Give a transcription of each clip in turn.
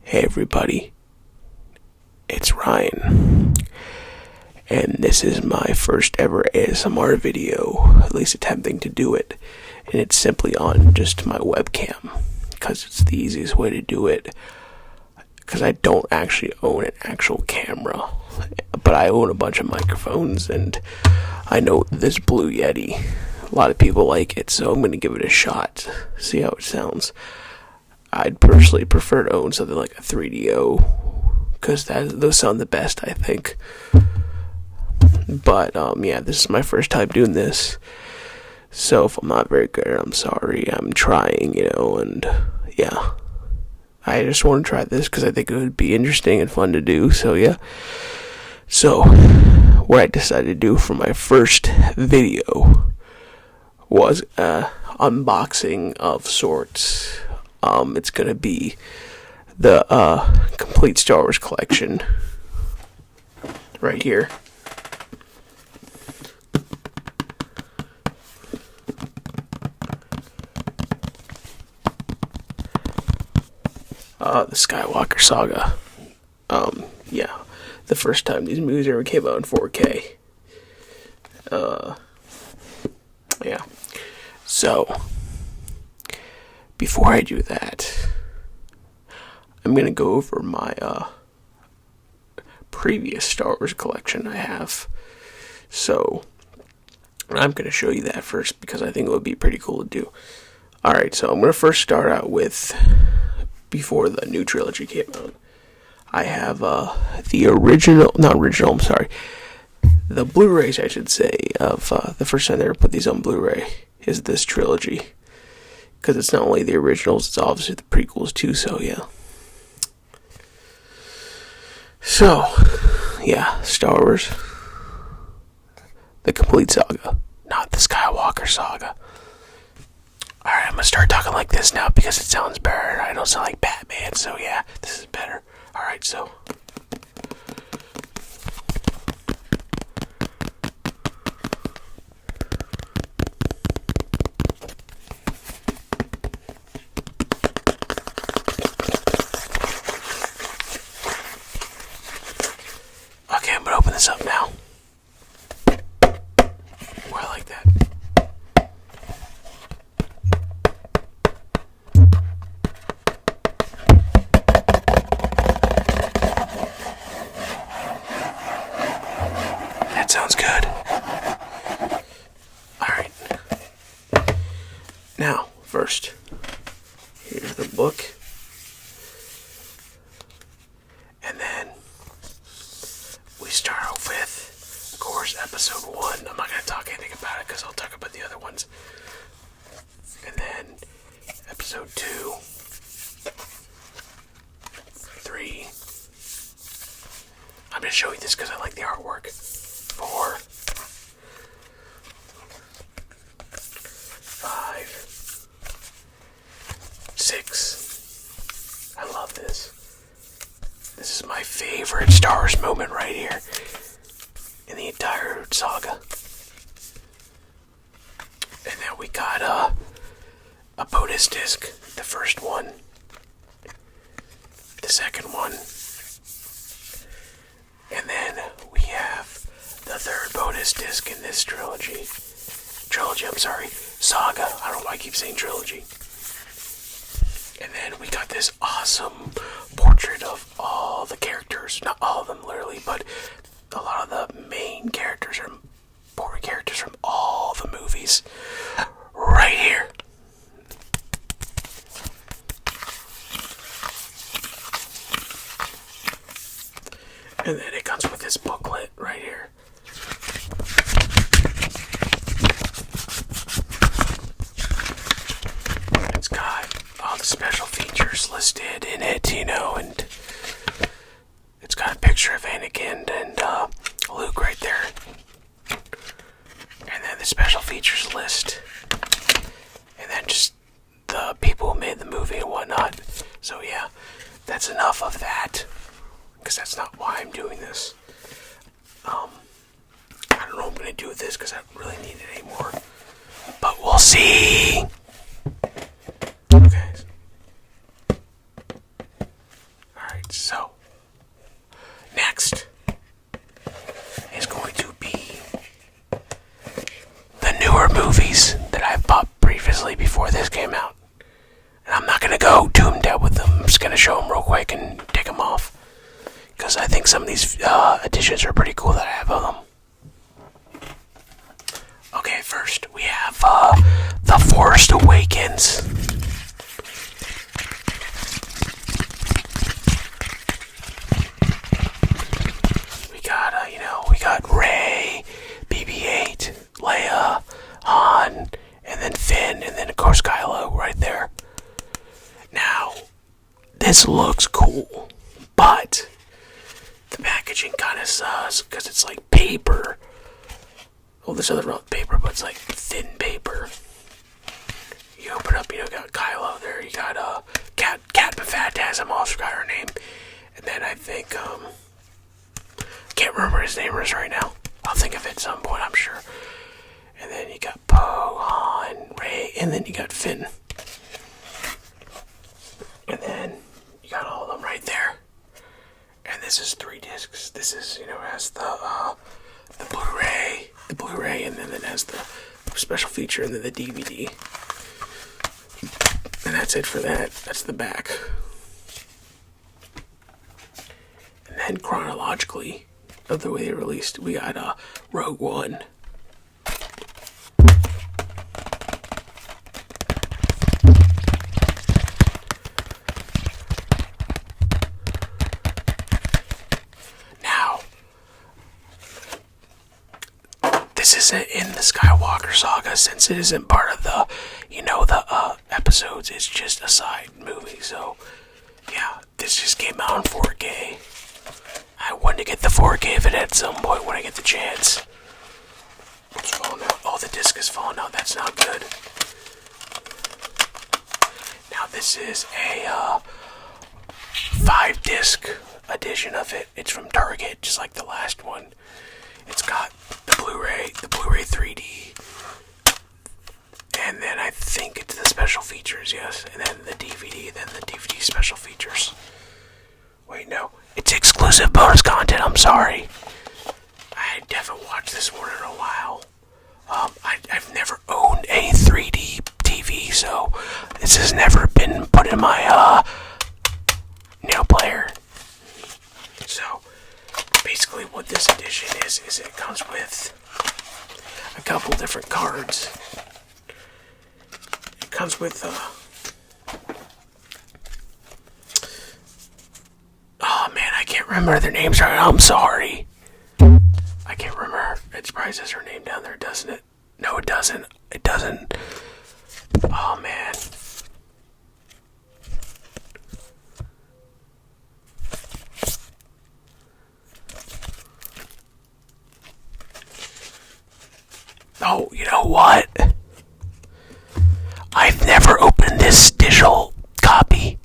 Hey everybody, it's Ryan, and this is my first ever ASMR video, at least attempting to do it, and it's simply on just my webcam, because it's the easiest way to do it, because I don't actually own an actual camera, but I own a bunch of microphones, and I know this Blue Yeti, a lot of people like it, so I'm going to give it a shot, see how it sounds. I'd personally prefer to own something like a 3DO, because those sound the best, I think. But, yeah, this is my first time doing this, so if I'm not very good, I'm sorry. I'm trying, and, yeah. I just want to try this, because I think it would be interesting and fun to do, so, yeah. So, what I decided to do for my first video was unboxing of sorts. It's gonna be the complete Star Wars collection right here. The Skywalker Saga. Yeah, the first time these movies ever came out in 4K. Yeah. So, before I do that, I'm going to go over my previous Star Wars collection I have. So, I'm going to show you that first because I think it would be pretty cool to do. Alright, so I'm going to first start out with, before the new trilogy came out, I have the Blu-rays, I should say, of the first time they ever put these on Blu-ray is this trilogy. Because it's not only the originals, it's obviously the prequels too, so yeah. So, yeah, Star Wars. The complete saga, not the Skywalker Saga. Alright, I'm gonna start talking like this now because it sounds better. I don't sound like Batman, so yeah, this is better. Alright, so. Okay, I'm gonna open this up now. Oh, I like that. That sounds good. Alright. Now, first, here's the book. And then we start off with, of course, episode 1. I'm not going to talk anything about it because I'll talk about the other ones. And then episode 2, 3. I'm going to show you this because I like the artwork. 4, 5, 6. I love this. This is my favorite Star Wars moment right here in the entire saga. And then we got a bonus disc, the first one, the second one, and then we have the third bonus disc in this saga. I don't know why I keep saying trilogy. And then we got this awesome portrait of all the characters. Not all of them, literally, but a lot of the main characters are important characters from all the movies. Right here. And then it comes with this booklet right here. It's got all the special features listed in it, and it's got a picture of Anakin and Luke right there. And then the special features list. And then just the people who made the movie and whatnot. So yeah, that's enough of that. Because that's not why I'm doing this. I don't know what I'm going to do with this because I don't really need it anymore. But we'll see. Okay. Alright. So, next is going to be the newer movies that I've bought previously before this came out. And I'm not going to go too in depth with them. I'm just going to show them real quick and take them off. Because I think some of these editions are pretty cool that I have of them. Okay, first we have The Force Awakens. We got Rey, BB-8, Leia, Han, and then Finn, and then of course Kylo right there. Now, this looks cool, but the packaging kind of sucks because it's like paper. Well, there's other wrong paper, but it's like thin paper. You open up, you got Kylo there. You got Cat Phantasm, also forgot her name, and then I think can't remember his name right now. I'll think of it at some point, I'm sure. And then you got Poe, Han, Rey, and then you got Finn. And then you got all of them right there. And this is 3 discs. This is, has the Blu-ray, and then it has the special feature, and then the DVD. And that's it for that. That's the back. And then chronologically, of the way they released, we got Rogue One. Now, this isn't in the Skywalker Saga since it isn't part of the, the episodes. It's just a side movie. So, yeah, this just came out on 4K. I want to get the 4K of it at some point when I get the chance. It's falling out. Oh, the disc is falling out. That's not good. Now this is a 5-disc edition of it. It's from Target, just like the last one. It's got the Blu-ray 3D, and then I think it's the special features, yes, and then the DVD, then the DVD special features. Wait, no. It's exclusive bonus content, I'm sorry. I haven't watched this one in a while. I've never owned a 3D TV, so this has never been put in my, player. So, basically what this edition is it comes with a couple different cards. It comes with, oh man, I can't remember their names right now. I'm sorry. I can't remember. It probably says her name down there, doesn't it? No, it doesn't. It doesn't. Oh man. Oh, you know what? I've never opened this digital copy.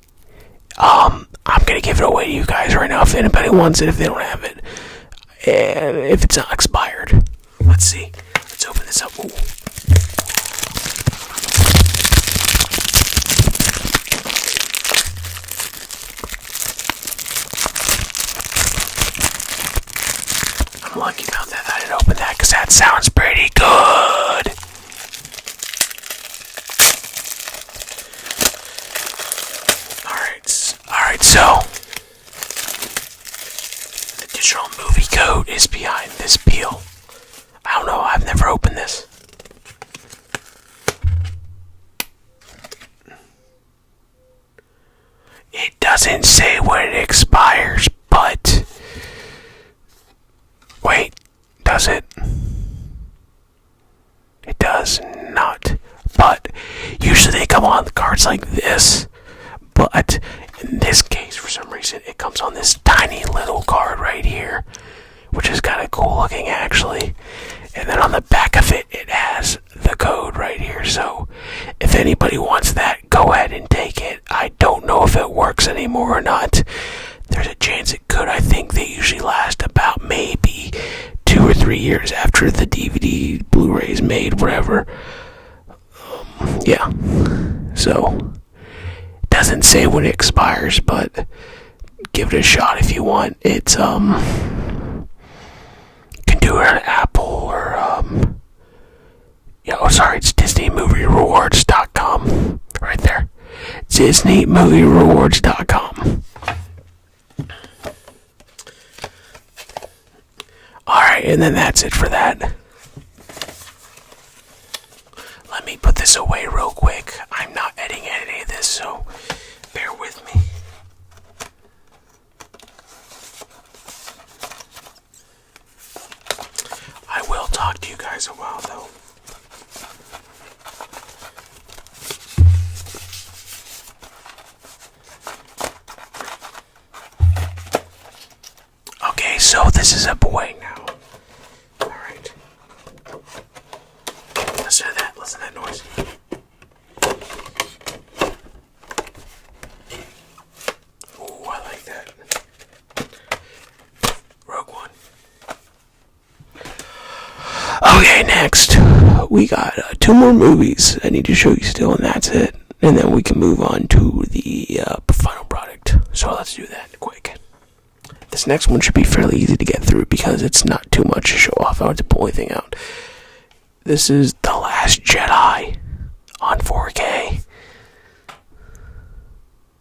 I'm gonna give it away to you guys right now if anybody wants it, if they don't have it. And if it's not expired. Let's see. Let's open this up. Ooh. I'm lucky about that. I didn't open that because that sounds pretty good. Alright, so the digital movie code is behind this peel. I don't know, I've never opened this. It doesn't say when it expires, but wait, does it? It does not. But usually they come on the cards like this. But in this case, for some reason, it comes on this tiny little card right here, which is kind of cool looking actually. And then on the back of it, it has the code right here. So if anybody wants that, go ahead and take it. I don't know if it works anymore or not. There's a chance it could. I think they usually last about maybe 2 or 3 years after the DVD, Blu-ray is made, whatever. Yeah. So doesn't say when it expires, but give it a shot if you want. It's you can do it on Apple or it's DisneyMovieRewards.com right there. DisneyMovieRewards.com. Alright, and then that's it for that. Let me put this away real quick. I'm not editing any of this, so bear with me. I will talk to you guys a while, though. Okay, so this is a boy now. Alright. Listen to that. Listen to that noise. Ooh, I like that. Rogue One. Okay, next. We got 2 more movies I need to show you still, and that's it. And then we can move on to the final product. So let's do that quick. This next one should be fairly easy to get through because it's not too much to show off. I want to pull anything out. This is The Last Jedi on 4K.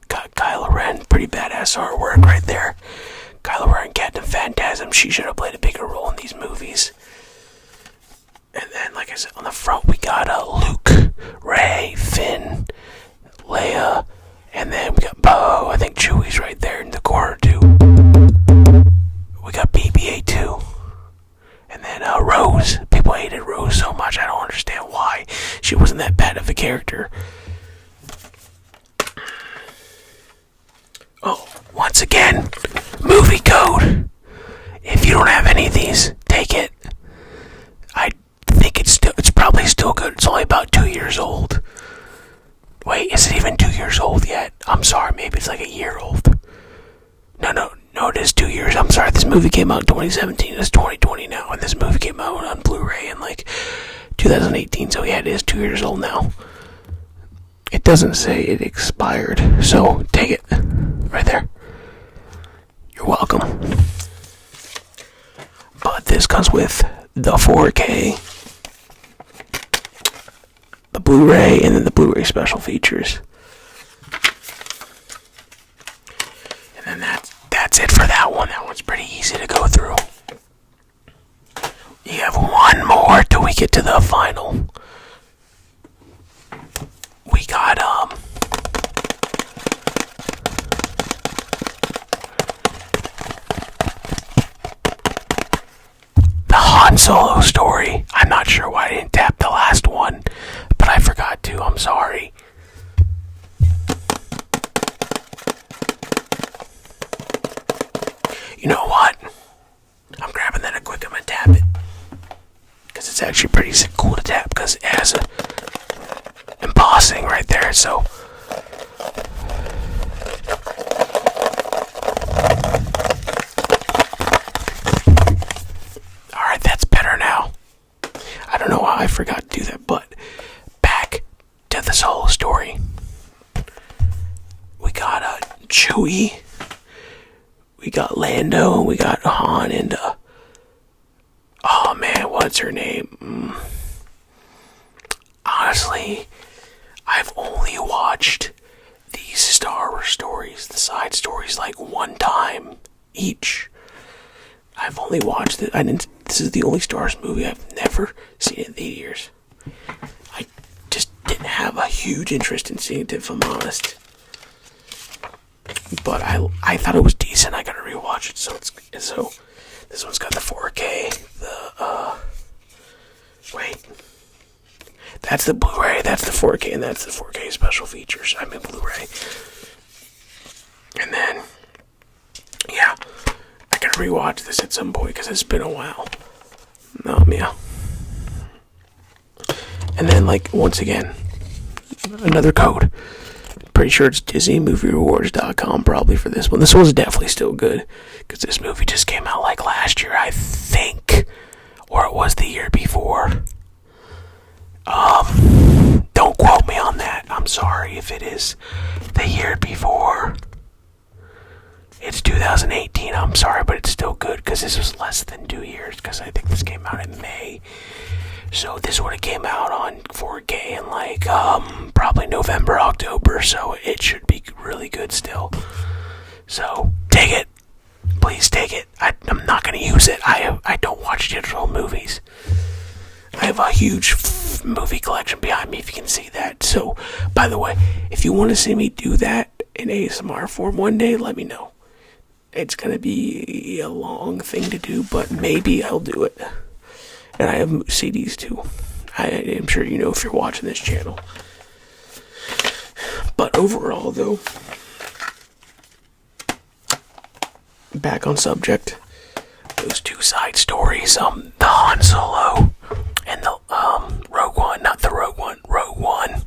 Got Kylo Ren, pretty badass artwork right there. Kylo Ren, Captain Phantasm, she should have played a bigger role in these movies. And then, like I said, on the front we got Luke, Rey, Finn, Leia, and then we got Poe. I think Chewie's right there in the corner too. We got BB-8 and then Rose. People hated Rose so much. I don't understand why. She wasn't that bad of a character. Oh, once again, movie code. If you don't have any of these, take it. I think it's probably still good. It's only about 2 years old. Wait, is it even 2 years old yet? I'm sorry, maybe it's like a year old. No, it is 2 years. I'm sorry, this movie came out in 2017. It's 2020 now, and this movie came out on Blu-ray in like 2018. So yeah, it is 2 years old now. It doesn't say it expired, so take it right there. You're welcome. But this comes with the 4K, the Blu-ray, and then the Blu-ray special features. And then that's it for that one. That one's pretty easy to go through. You have one more till we get to the final. We got the Han Solo story. I'm not sure why I didn't tap the last one, but I forgot to. I'm sorry. You know what? I'm grabbing that quick. I'm gonna tap it because it's actually pretty cool to tap because it has a embossing right there. So alright, that's better now. I don't know why I forgot to do that, but back to the Solo story. We got Chewie, we got Lando, we got Han, and oh man, what's her name? Honestly, I've only watched these Star Wars stories, the side stories, like one time each. I've only watched it. This is the only Star Wars movie I've never seen in theaters. I just didn't have a huge interest in seeing it, if I'm honest. But I thought it was decent. I gotta rewatch it. So this one's got the 4K. That's the Blu-ray. That's the 4K, and that's the 4K special features. I mean Blu-ray. And then, yeah, I gotta rewatch this at some point because it's been a while. Yeah. And then, like, once again, another code. Pretty sure it's DisneyMovieRewards.com probably for this one. This one's definitely still good because this movie just came out like last year, I think, or it was the year before. Don't quote me on that. I'm sorry if it is the year before. It's 2018, I'm sorry, but it's still good, because this was less than 2 years, because I think this came out in May. So this would have came out on 4K in like, probably November, October, so it should be really good still. So, take it. Please take it. I'm not going to use it. I don't watch digital movies. I have a huge movie collection behind me, if you can see that. So, by the way, if you want to see me do that in ASMR form one day, let me know. It's going to be a long thing to do, but maybe I'll do it. And I have CDs too. I am sure you know if you're watching this channel. But overall, though, back on subject, those two side stories, the Han Solo and the Rogue One, not the Rogue One,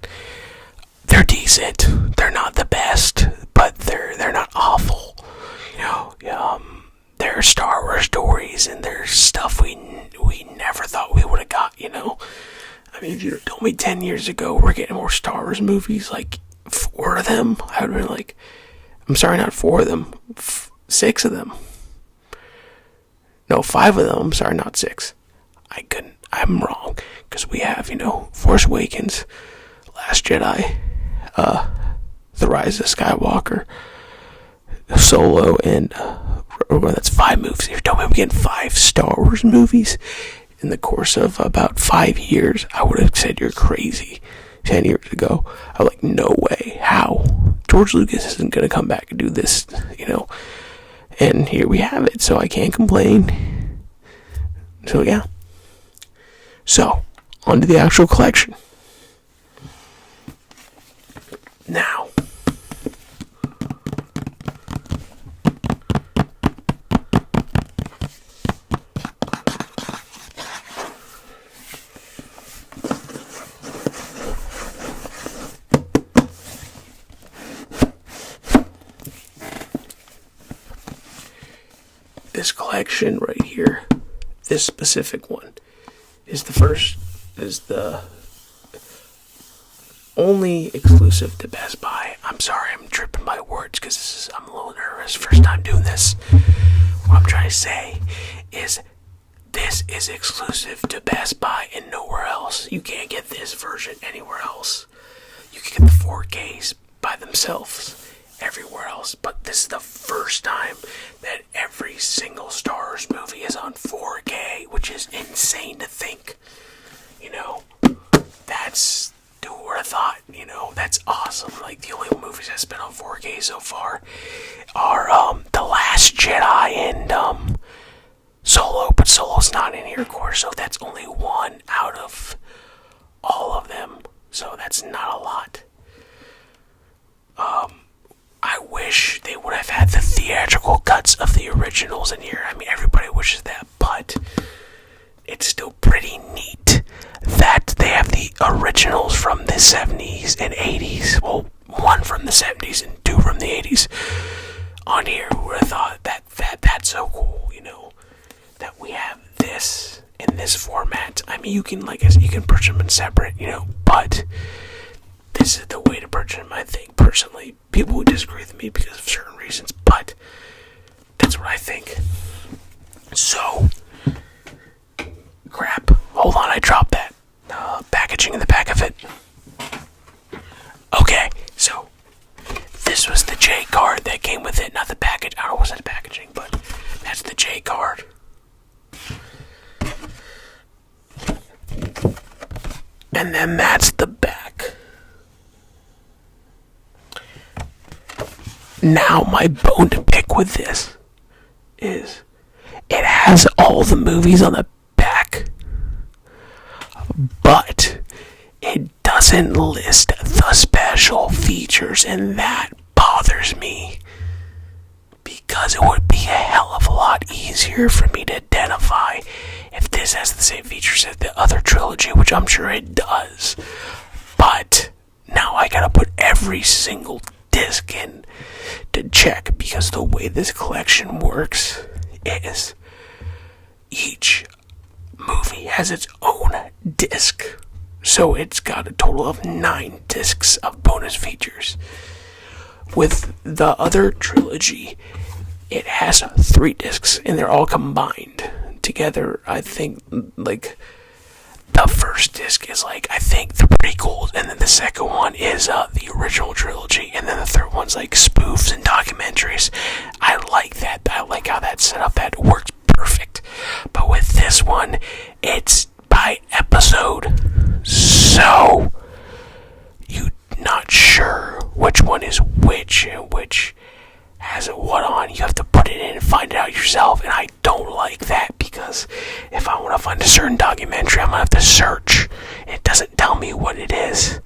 they're decent. They're not the best, but they're not awful. You know, they're Star Wars stories, and there's stuff we never thought we would have got, you know? I mean, if you told me 10 years ago we're getting more Star Wars movies, like 4 of them, I would have been like, I'm sorry, not 4 of them, 6 of them. No, 5 of them, I'm sorry, not 6. I'm wrong, because we have, Force Awakens, Last Jedi, The Rise of Skywalker, Solo, and that's 5 movies. If you told me I'm getting 5 Star Wars movies in the course of about 5 years, I would have said you're crazy 10 years ago. I was like, no way. How? George Lucas isn't going to come back and do this, And here we have it, so I can't complain. So, yeah. So, on to the actual collection. Now, this collection right here, this specific one, is the only exclusive to Best Buy. I'm sorry, I'm tripping my words because I'm a little nervous. First time doing this. What I'm trying to say is this is exclusive to Best Buy and nowhere else. You can't get this version anywhere else. You can get the 4Ks by themselves everywhere else, but this is the first time that every single Star Wars movie is on 4K, which is insane to think. That's who would have thought, that's awesome. Like, the only movies that's been on 4K so far are The Last Jedi and Solo, but Solo's not in here, of course, so that's only one out of all of them, so that's not a lot. I wish they would have had the theatrical cuts of the originals in here. I mean, everybody wishes that, but it's still pretty neat that they have the originals from the 70s and 80s. Well, one from the 70s and 2 from the 80s on here. Who would have thought that's so cool, that we have this in this format. I mean, you can purchase them in separate, but this is the way to purchase them, I think, personally. People would disagree with me because of certain reasons, but that's what I think. So, crap. Hold on, I dropped that packaging in the back of it. Okay, so this was the J card that came with it, not the package. I don't know what's the packaging, but that's the J card. And then that's the back. Now, my bone to pick with this is it has all the movies on the back, but it doesn't list the special features, and that bothers me because it would be a hell of a lot easier for me to identify if this has the same features as the other trilogy, which I'm sure it does. But now I gotta put every single disc in to check, because the way this collection works is each movie has its own disc. So it's got a total of 9 discs of bonus features. With the other trilogy, It has 3 discs, and they're all combined together. I think, like, the first disc is, like, I think the prequels, and then the second one is the original trilogy, and then the third one's, like, spoofs and documentaries. I like that. I like how that's set up. That works perfect. But with this one, it's by episode, so you're not sure which one is which and which has what on. You have to put it in and find it out yourself, and I don't like that, because if I want to find a certain documentary, I'm going to have to search. It doesn't tell me what it is.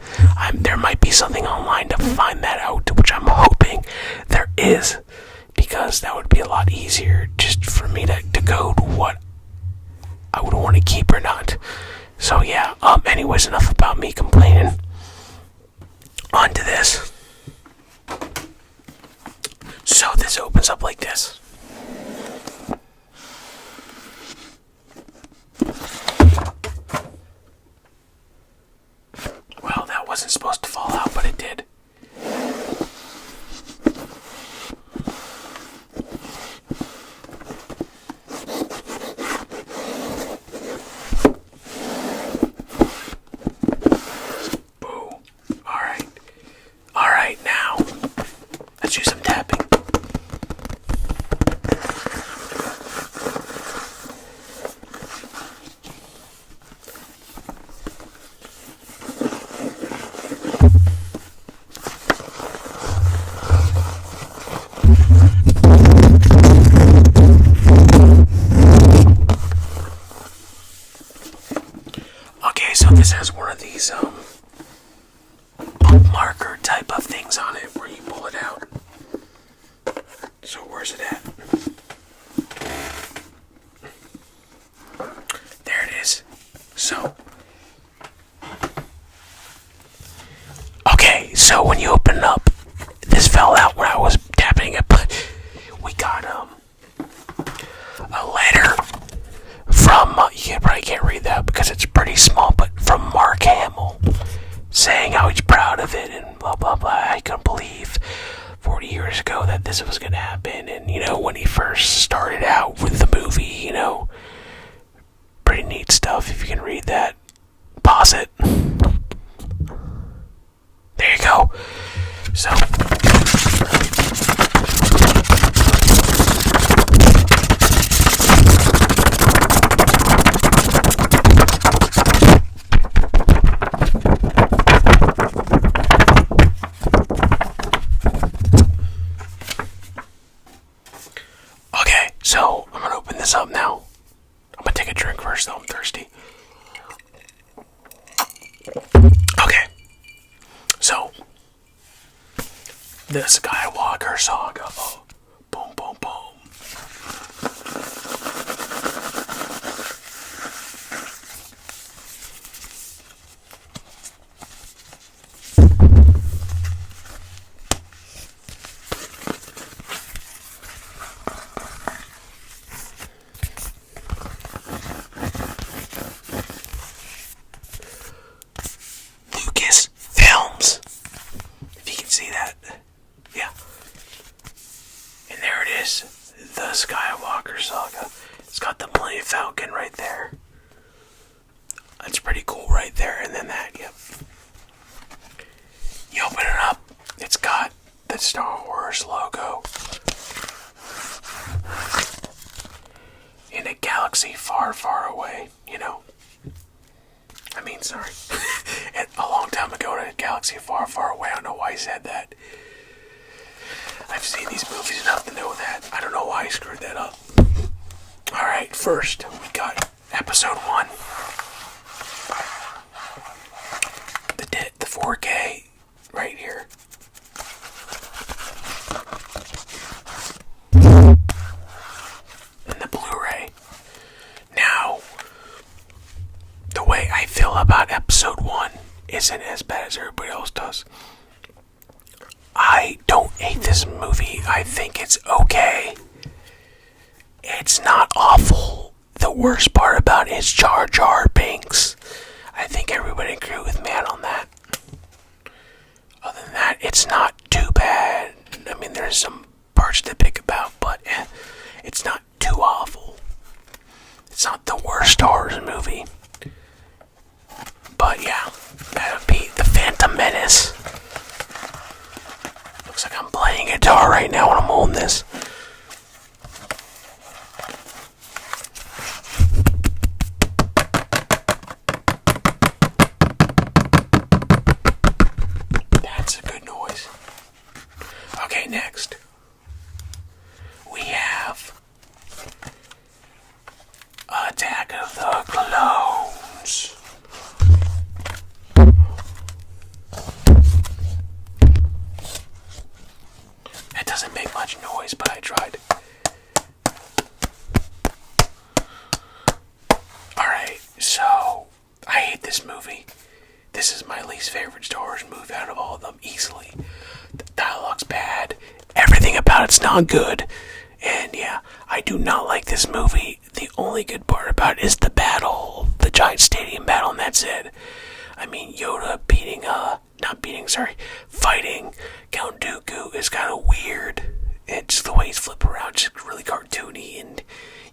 There might be something online to find that out, which I'm hoping there is, because that would be a lot easier just for me to go to what I would want to keep or not. So yeah, anyways, enough about me complaining. On to this. So this opens up like this. Well, that wasn't supposed to fall out, but it did. Alright, now, let's do some tapping. Okay, so this has one of these, bookmarker type of things on it where you pull it out. So where's it at? There it is. So okay, so when you open it up, this fell out when I was tapping it, but we got a letter from you probably can't read that because it's pretty small, but from Mark Hamill, saying how he's proud of it and blah blah blah. I couldn't believe 40 years ago that this was going to happen, and when he first started out with the movie, pretty neat stuff. If you can read that, pause it. There you go. So So, I'm going to open this up now. I'm going to take a drink first, though. I'm thirsty. Okay. So, the Skywalker Saga. Oh, boom, boom, boom. The Skywalker Saga. It's got the Millennium Falcon right there. That's pretty cool right there. And then that, yep. You open it up, it's got the Star Wars logo. In a galaxy far, far away, sorry. A long time ago in a galaxy far, far away. I don't know why he said that. I've seen these movies enough to know that. I don't know why he screwed that up. Alright, first, we got episode 1. The 4K right here. And the Blu-ray. Now, the way I feel about episode 1 isn't as bad as everybody else does. I don't hate this movie. I think it's okay. It's not awful. The worst part about it is Jar Jar Binks. I think everybody agree with me on that. Other than that, it's not too bad. I mean, there's some parts to pick about, but tried. Alright, so I hate this movie. This is my least favorite Star Wars movie out of all of them, easily. The dialogue's bad. Everything about it's not good. And yeah, I do not like this movie. The only good part about it is the battle, the giant stadium battle, and that's it. I mean, Yoda fighting Count Dooku is kind of weird. It's the way he's flipping around, just really cartoony, and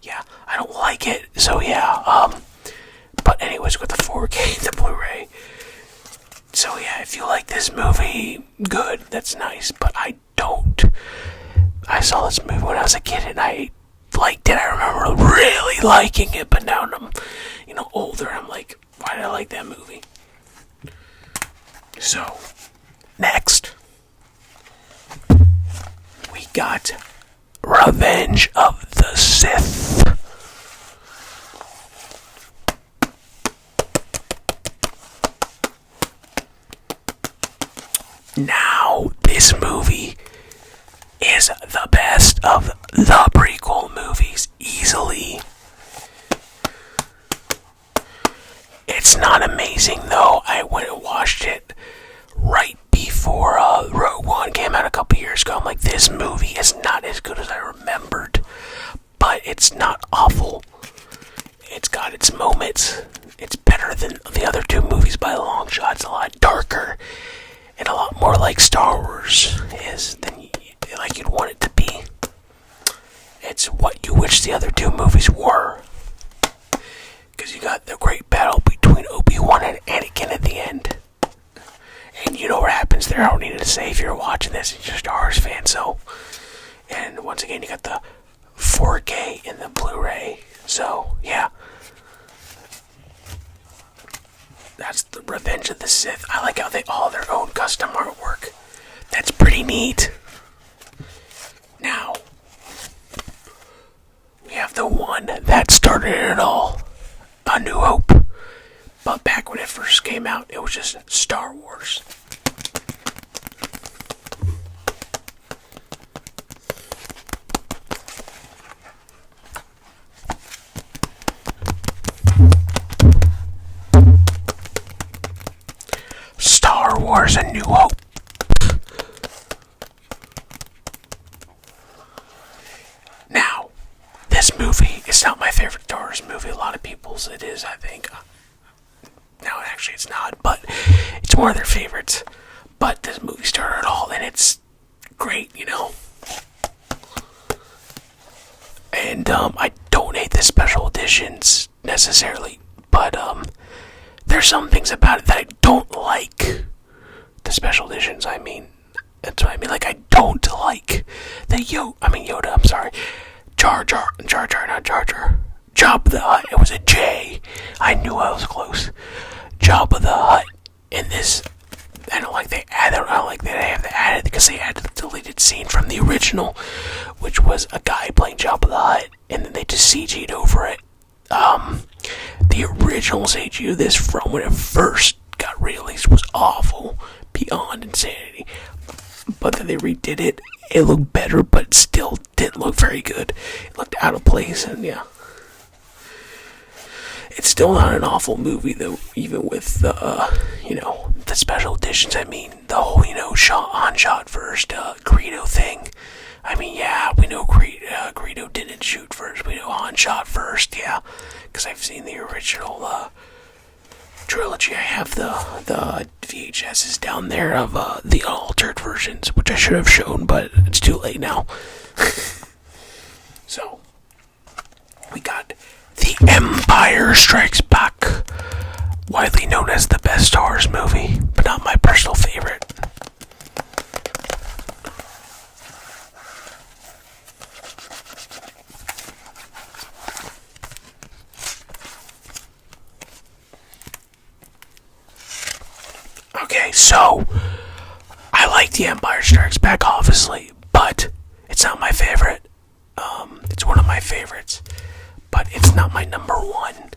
yeah, I don't like it. So yeah, but anyways, with the 4K, the Blu-ray. So yeah, if you like this movie, good, that's nice, but I don't. I saw this movie when I was a kid, and I liked it. I remember really liking it, but now I'm, older, I'm like, why did I like that movie? So, next, we got Revenge of the Sith. Now, this movie is the best of the prequel movies, easily. It's not amazing, though. I went and watched it right before Rogue One came out a couple years ago. I'm like, this movie is not as good as I remembered, but it's not awful. It's got its moments. It's better than the other two movies by a long shot. It's a lot darker and a lot more like Star Wars is than like you'd want it to be. It's what you wish the other two movies were. Because you got the great battle between Obi-Wan and Anakin at the end. And you know what happens there. I don't need to say if you're watching this and you're a Star Wars fan. So, and once again, you got the 4K and the Blu-ray. So, yeah. That's the Revenge of the Sith. I like how they all have their own custom artwork. That's pretty neat. Now, we have the one that started it all. A New Hope. But back when it first came out, it was just Star Wars. Star Wars A New Hope. Now, this movie is not my favorite Star Wars movie. A lot of people's it is, I think. No, actually it's not, but it's one of their favorites. But this movie started it all, and it's great, And I don't hate the special editions necessarily, but there's some things about it that I don't like. The special editions, I mean, that's what I mean. Like, I don't like the Yoda. I'm sorry, Jar Jar, not Jar Jar. Jabba the Hutt. It was a J. I knew I was close. Jabba the Hutt. In this, I don't like they have to add it because they added the deleted scene from the original, which was a guy playing Jabba the Hutt, and then they just CG'd over it. The original CG of this from when it first got released was awful, beyond insanity. But then they redid it. It looked better, but it still didn't look very good. It looked out of place, and yeah. It's still not an awful movie, though, even with the special editions. I mean, the whole, shot first, Greedo thing. I mean, yeah, we know Greedo didn't shoot first. We know Han shot first, yeah. Because I've seen the original, trilogy. I have the VHSs down there of, the unaltered versions, which I should have shown, but it's too late now. So, we got The Empire Strikes Back, widely known as the best Star Wars movie, but not my personal favorite. Okay, so I like The Empire Strikes Back, obviously, but it's not my favorite. It's one of my favorites, but it's not my number one.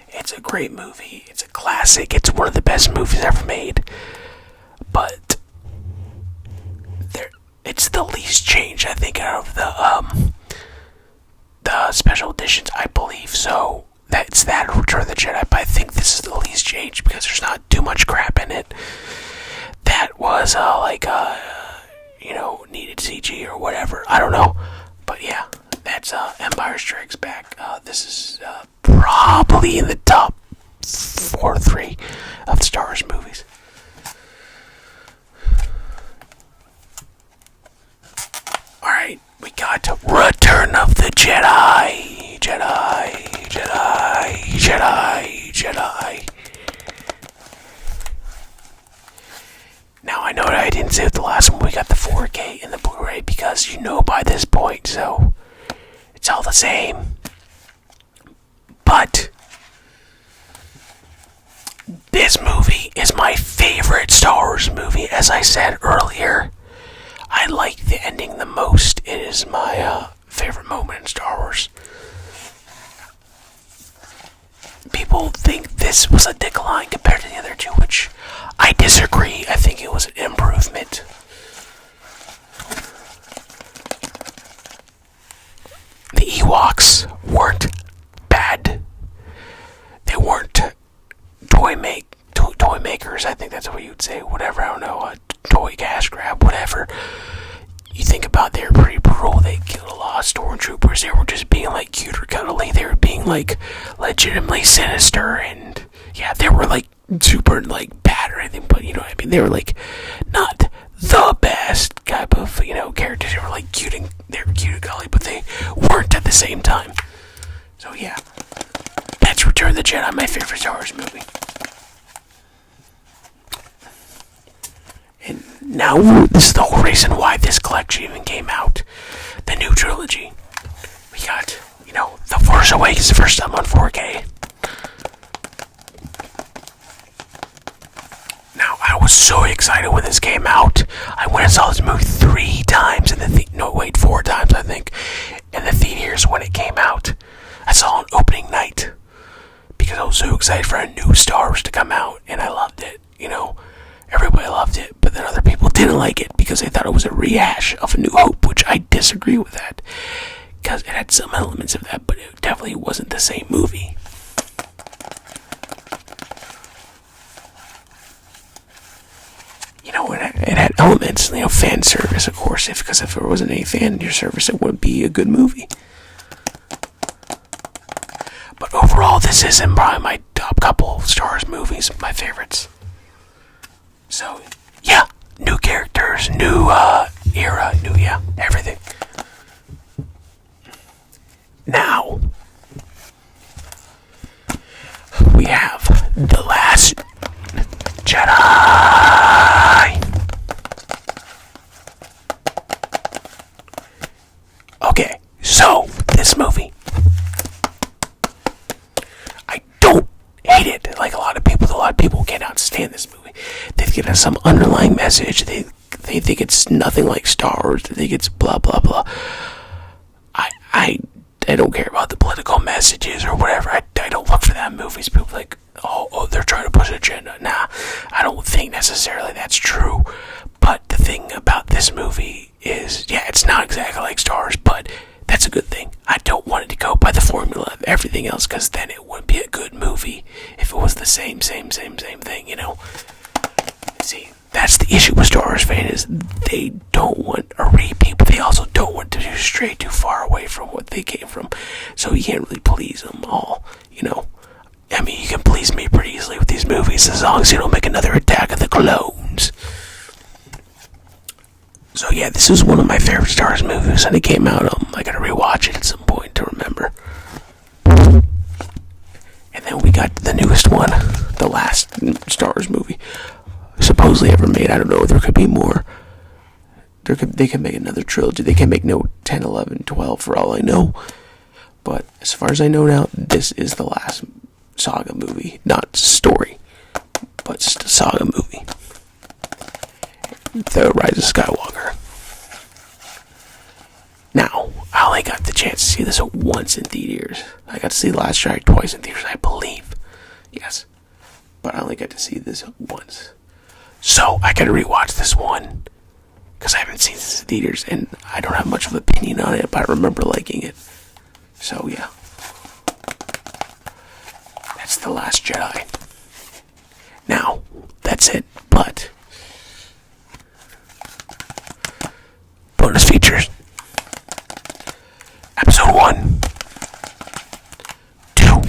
It's a great movie. It's a classic. It's one of the best movies ever made. But it's the least changed, I think, out of the special editions, I believe. So that's that Return of the Jedi, but I think this is the least changed because there's not too much crap in it that was needed CG or whatever. I don't know, but yeah, that's Empire Strikes Back. This is probably in the top 4 or 3 of the Star Wars movies. Alright, we got Return of the Jedi. Jedi. Now, I know that I didn't say with the last one we got the 4K and the Blu-ray because by this point, so it's all the same. But this movie is my favorite Star Wars movie. As I said earlier, I like the ending the most. It is my favorite moment in Star Wars. People think this was a decline compared to the other two, which I disagree. I think it was an improvement. The Ewoks weren't bad. They weren't toy makers. I think that's what you'd say. Whatever, I don't know. A toy cash grab, whatever. You think about, they were pretty brutal. They killed a lot of stormtroopers. They were just being like cute or cuddly. They were being like legitimately sinister, and yeah, they were like super like bad or anything, but you know what I mean. They were like not the best type of characters. They were like cute and cuddly, but they weren't at the same time. So yeah, that's Return of the Jedi, my favorite Star Wars movie. And now, this is the whole reason why this collection even came out. The new trilogy. We got, The Force Awakens the first time on 4K. Now, I was so excited when this came out. I went and saw this movie 3 times in the 4 times, I think, in the theaters when it came out. I saw it on opening night because I was so excited for a new Star Wars to come out, and I loved it, Everybody loved it, but then other people didn't like it because they thought it was a rehash of A New Hope, which I disagree with that. Because it had some elements of that, but it definitely wasn't the same movie. It had elements, fan service, of course, because if there wasn't any fan service, it wouldn't be a good movie. But overall, this isn't probably my top couple of Star Wars movies, my favorites. So, yeah, new characters, new era, everything. Now, we have The Last Jedi. Okay, so, this movie, I don't hate it like a lot of people. A lot of people cannot stand this movie. They think it has some underlying message. They think it's nothing like Star Wars. They think it's blah blah blah. I don't care about the political messages or whatever. I don't look for that in movies. People are like, oh, they're trying to push an agenda. Nah, I don't think necessarily that's true. But the thing about this movie is, yeah, it's not exactly like Star Wars, but that's a good thing. I don't want it to go by the formula of everything else, because then it wouldn't be a good movie if it was the same thing, See, that's the issue with Star Wars fans, is they don't want a repeat, but they also don't want to stray too far away from what they came from. So you can't really please them all, I mean, you can please me pretty easily with these movies, as long as you don't make another Attack of the Clones. So yeah, this is one of my favorite Star Wars movies, and it came out, I gotta rewatch it at some point to remember. And then we got the newest one, the last Star Wars movie supposedly ever made. I don't know, there could be more. They could make another trilogy. They can make 10, 11, 12 for all I know. But as far as I know now, this is the last saga movie. Not story, but saga movie. The Rise of Skywalker. Now, I only got the chance to see this once in theaters. I got to see Last Strike twice in theaters, I believe. Yes. But I only got to see this once. So, I gotta rewatch this one because I haven't seen this in theaters, and I don't have much of an opinion on it, but I remember liking it. So, yeah. That's The Last Jedi. Now, that's it, but bonus features. Episode 1. 2.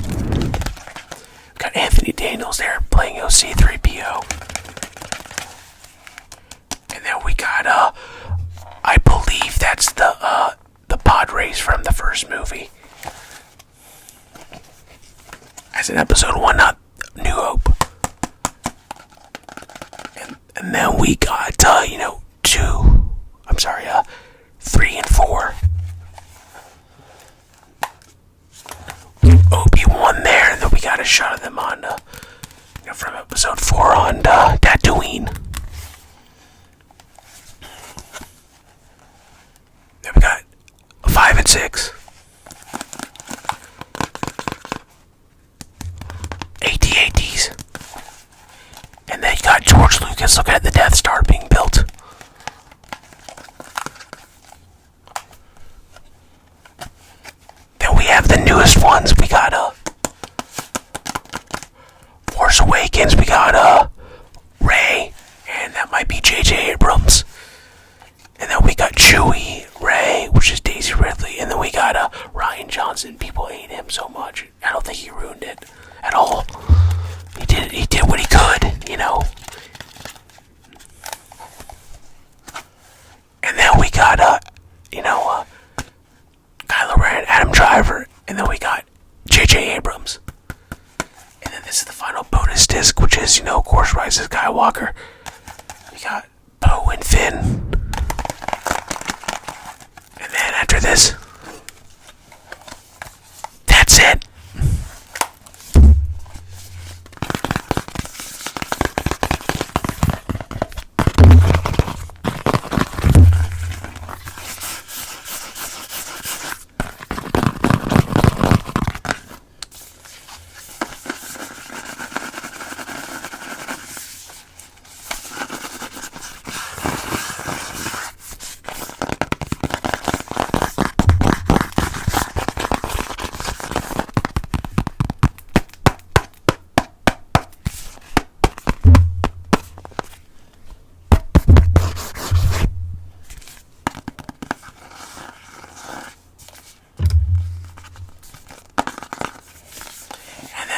Got Anthony Daniels there playing OC3PO. And then we got, I believe that's the pod race from the first movie. As in episode 1, not New Hope. And then we got, 3 and 4. Obi-Wan there, and then we got a shot of them on, from episode 4 on Tatooine. Then we got 5 and 6. AT-ATs. And then you got George Lucas looking at the Death Star being built. Then we have the newest ones. We got Force Awakens. We got Rey, and that might be J.J. Abrams. And then we got Chewie, Rey, which is Daisy Ridley. And then we got Rian Johnson. People hate him so much. I don't think he ruined it at all. He did what he could, And then we got, Kylo Ren, Adam Driver, and then we got J.J. Abrams. And then this is the final bonus disc, which is, of course, Rise of Skywalker. We got Poe and Finn. And then after this, that's it.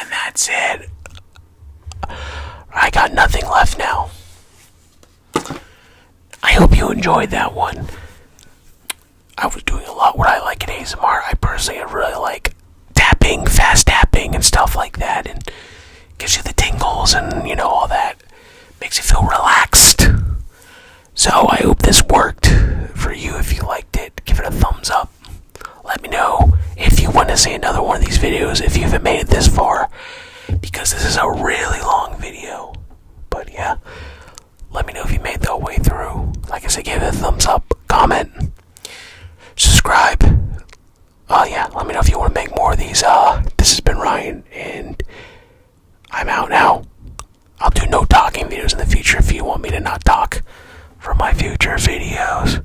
That's it. I got nothing left now. I hope you enjoyed that one. I was doing a lot what I like in ASMR. I personally really like tapping, fast tapping and stuff like that, and gives you the tingles and all that. Makes you feel relaxed. So I hope this worked for you. If you liked it, give it a thumbs up. Let me know if you want to see another one of these videos, if you haven't made it this far, because this is a really long video. But yeah, let me know if you made the way through. Like I said, give it a thumbs up, comment, subscribe. Let me know if you want to make more of these. This has been Ryan, and I'm out now. I'll do no talking videos in the future if you want me to not talk for my future videos.